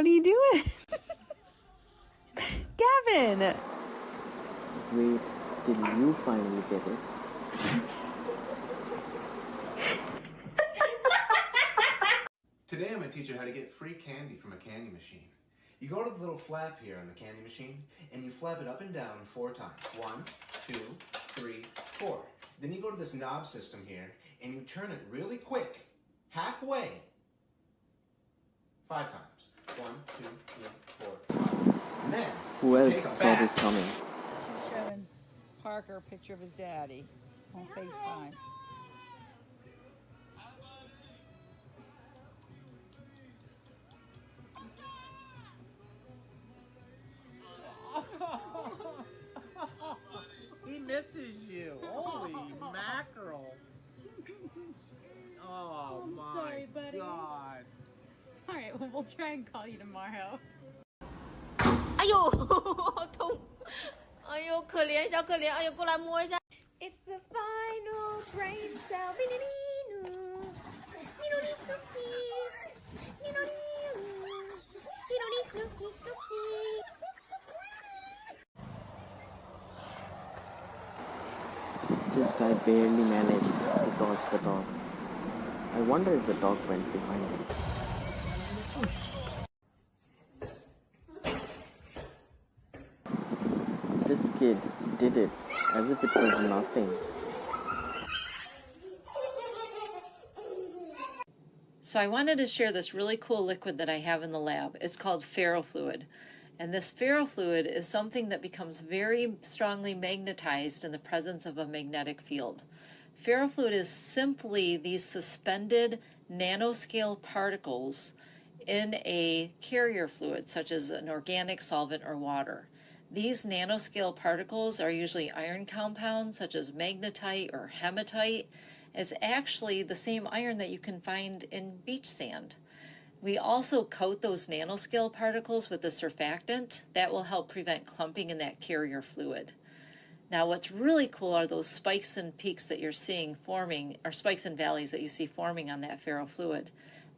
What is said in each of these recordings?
What are you doing? Gavin! Wait, till you finally get it. Today I'm going to teach you how to get free candy from a candy machine. You go to the little flap here on the candy machine and you flap it up and down 4 times. 1, 2, 3, 4. Then you go to this knob system here and you turn it really quick, halfway, 5 times. 1, 2, 3, 4, 5. And then Who else take a saw bat. this coming? She's showing Parker a picture of his daddy on FaceTime. He misses you. Holy mackerel. Oh, I'm my sorry, buddy. God. Alright, well, we'll try and call you tomorrow. 哎呦，好痛！哎呦，可怜小可怜，哎呦，过来摸一下。It's the final brain cell. This guy barely managed to dodge the dog. I wonder if the dog went behind him. This kid did it as if it was nothing. So I wanted to share this really cool liquid that I have in the lab. It's called ferrofluid. And this ferrofluid is something that becomes very strongly magnetized in the presence of a magnetic field. Ferrofluid is simply these suspended nanoscale particles in a carrier fluid, such as an organic solvent or water. These nanoscale particles are usually iron compounds, such as magnetite or hematite. It's actually the same iron that you can find in beach sand. We also coat those nanoscale particles with a surfactant that will help prevent clumping in that carrier fluid. Now what's really cool are those spikes and peaks that you're seeing forming, or spikes and valleys that you see forming on that ferrofluid.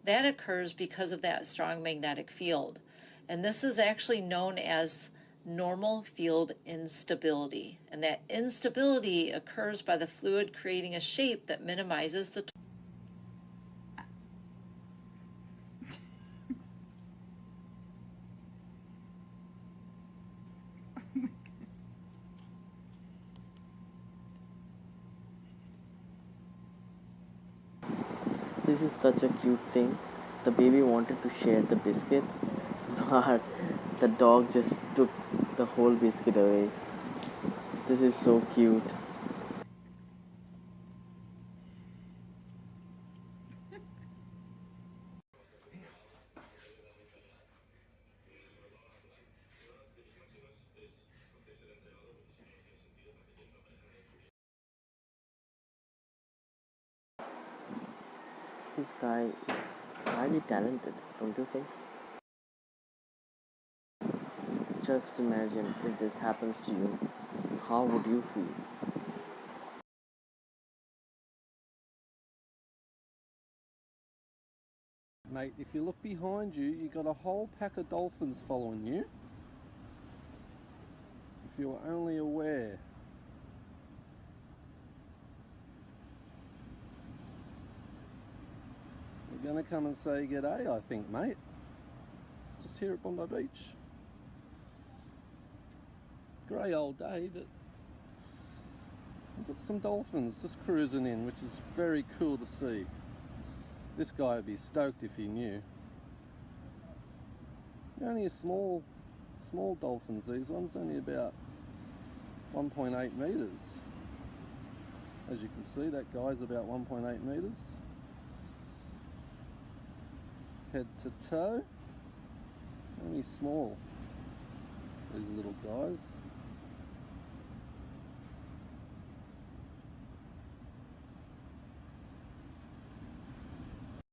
That occurs because of that strong magnetic field. And this is actually known as normal field instability. And that instability occurs by the fluid creating a shape that minimizes the This is such a cute thing. The baby wanted to share the biscuit, but the dog just took the whole biscuit away. This is so cute. This guy is highly talented, don't you think? Just imagine if this happens to you. How would you feel? Mate, if you look behind you, you've got a whole pack of dolphins following you. If you were only aware. They're going to come and say g'day, I think, mate. Just here at Bondi Beach. Grey old day, but we've got some dolphins just cruising in, which is very cool to see. This guy would be stoked if he knew. They're only small dolphins, these ones, only about 1.8 metres. As you can see, that guy's about 1.8 metres. Head to toe, only small, these little guys.